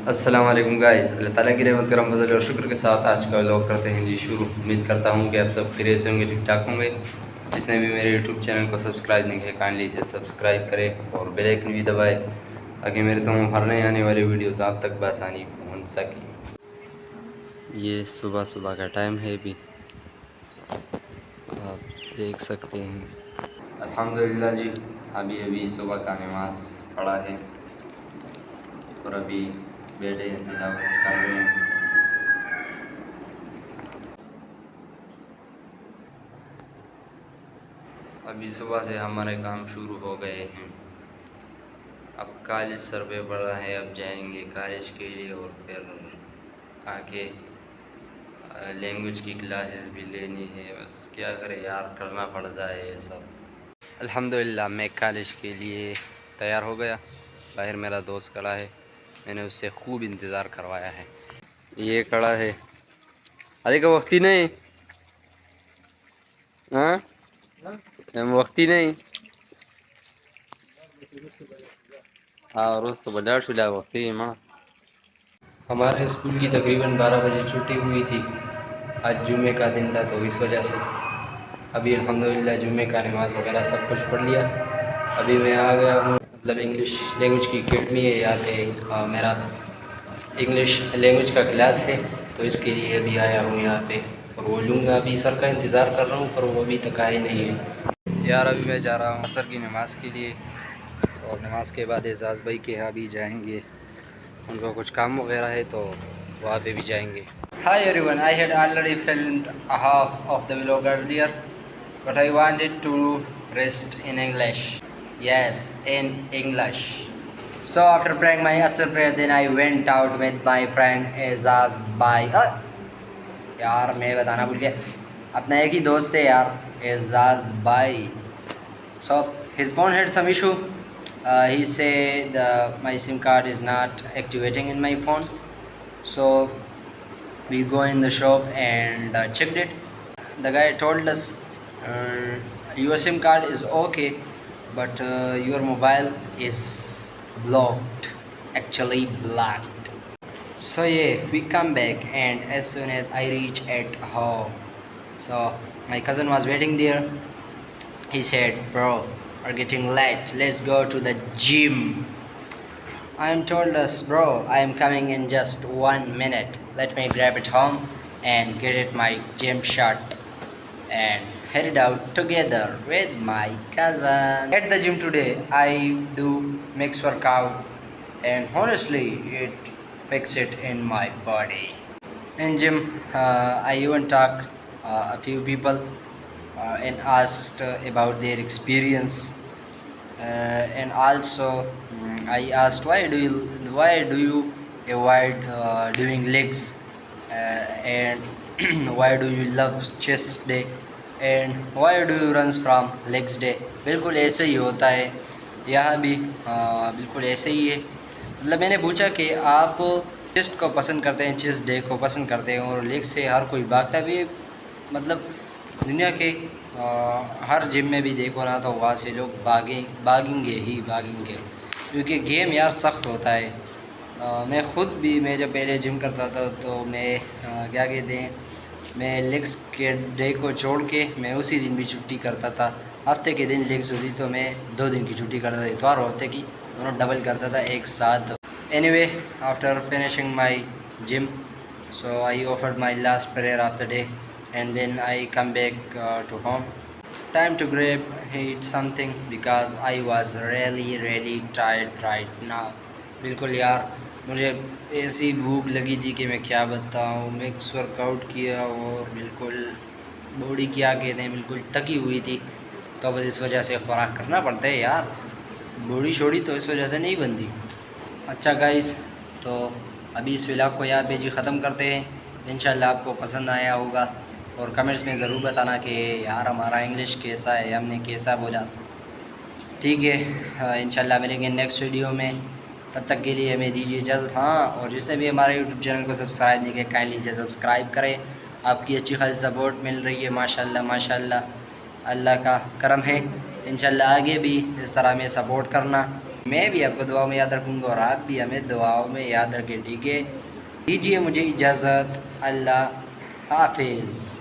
السلام علیکم گائز، اللہ تعالیٰ کی رحمت کرم فضل اور شکر کے ساتھ آج کا ولاگ کرتے ہیں جی شروع۔ امید کرتا ہوں کہ آپ سب خیریت سے ہوں گے، ٹھیک ٹھاک ہوں گے۔ جس نے بھی میرے یوٹیوب چینل کو سبسکرائب نہیں کیا کائنڈلی اسے سبسکرائب کرے اور بیل آئکن بھی دبائے تاکہ میرے تمام ہر نئے آنے والی ویڈیوز آپ تک بآسانی پہنچ سکیں۔ یہ صبح صبح کا ٹائم ہے، بھی آپ دیکھ سکتے ہیں۔ الحمدللہ جی، ابھی صبح کا نماز پڑھا ہے اور ابھی بیٹھے تلاوت کر رہے ہیں۔ ابھی صبح سے ہمارے کام شروع ہو گئے ہیں۔ اب کالج سروے پڑا ہے، اب جائیں گے کالج کے لیے اور پھر آگے لینگویج کی کلاسز بھی لینی ہے۔ بس کیا کرے یار، کرنا پڑتا ہے یہ سب۔ الحمدللہ میں کالج کے لیے تیار ہو گیا۔ باہر میرا دوست کھڑا ہے، میں نے اس سے خوب انتظار کروایا ہے۔ یہ کھڑا ہے، ارے کا وقتی نہیں ہاں وقتی نہیں ہاں روز تو بجار چلا وقتی ماں۔ ہمارے اسکول کی تقریباً 12 بجے چھٹی ہوئی تھی۔ آج جمعے کا دن تھا تو اس وجہ سے ابھی الحمدللہ جمعے کا نماز وغیرہ سب کچھ پڑھ لیا۔ ابھی میں آ گیا ہوں، مطلب انگلش لینگویج کی اکیڈمی ہے یہاں پہ، میرا انگلش لینگویج کا کلاس ہے تو اس کے لیے ابھی آیا ہوں یہاں پہ اور وہ لوں گا۔ ابھی سر کا انتظار کر رہا ہوں پر وہ ابھی تک آئے نہیں ہے یار۔ ابھی میں جا رہا ہوں عصر کی نماز کے لیے اور نماز کے بعد اعزاز بھائی کے یہاں بھی جائیں گے، ان کو کچھ کام وغیرہ ہے تو وہاں پہ بھی جائیں گے۔ Hi everyone, I had already filmed a half of the vlog earlier, but I wanted to rest in English. Yes, in English. So after praying my Asr prayer, then I went out with my friend Aizaz Bhai. یار میں بتانا بھول گیا، اپنا ایک ہی دوست ہے یار، اعزاز بھائی۔ So his phone had some issue. He said my SIM card is not activating in my phone. So we go in the shop and checked it. The guy told us your SIM card is okay, but your mobile is blocked, actually blocked. So yeah, we come back and as soon as I reach at home, so my cousin was waiting there. He said, bro, we're getting late, let's go to the gym. I am told us, bro, I am coming in just 1 minute. Let me grab it home and get it my gym shirt and headed out together with my cousin. At the gym today, I do mix workout and honestly, it fix it in my body. In gym, I even talked a few people and asked about their experience. And also I asked why do you avoid doing legs and why do you love chest day and why do you runs from legs day. بالکل ایسے ہی ہوتا ہے یہاں بھی، بالکل ایسے ہی ہے۔ مطلب میں نے پوچھا کہ آپ چیسٹ کو پسند کرتے ہیں، چیسٹ ڈے کو پسند کرتے ہیں اور لیگ سے ہر کوئی بھاگتا بھی ہے۔ مطلب دنیا کے ہر جم میں بھی دیکھو نا تو وہاں سے لوگ بھاگیں گے کیونکہ گیم یار سخت ہوتا ہے۔ میں خود بھی، میں جب پہلے جم کرتا تھا تو میں کیا کہتے ہیں، میں لیگس کے ڈے کو چھوڑ کے میں اسی دن بھی چھٹی کرتا تھا۔ ہفتے کے دن لیگس ہوتی تو میں 2 دن کی چھٹی کرتا تھا، اتوار اور ہفتے کی دونوں ڈبل کرتا تھا ایک ساتھ۔ Anyway, after finishing my gym, so I offered my last prayer of the day and then I come back to home. Time to grab eat something because I was really tired right now. بالکل یار مجھے ایسی بھوک لگی تھی کہ میں کیا بتاؤں۔ مکس ورک آؤٹ کیا اور بالکل باڈی کیا کہتے ہیں بالکل تھکی ہوئی تھی، تو بس اس وجہ سے خوراک کرنا پڑتا ہے یار، باڈی شوڑی تو اس وجہ سے نہیں بنتی۔ اچھا گائز، تو ابھی اس ولاگ کو یہاں پہ جی ختم کرتے ہیں۔ انشاءاللہ آپ کو پسند آیا ہوگا اور کمنٹس میں ضرور بتانا کہ یار ہمارا انگلش کیسا ہے، ہم نے کیسا بولا۔ ٹھیک ہے، انشاءاللہ ملیں گے نیکسٹ ویڈیو میں، تب تک کے لیے ہمیں دیجیے اجازت۔ ہاں، اور جس نے بھی ہمارے یوٹیوب چینل کو سبسکرائب نہیں کیا کائنڈلی سے سبسکرائب کریں۔ آپ کی اچھی خاصی سپورٹ مل رہی ہے، ماشاءاللہ اللہ کا کرم ہے۔ انشاءاللہ آگے بھی اس طرح میں سپورٹ کرنا۔ میں بھی آپ کو دعاؤں میں یاد رکھوں گا اور آپ بھی ہمیں دعاؤں میں یاد رکھیں، ٹھیک ہے؟ دیجیے مجھے اجازت، اللہ حافظ۔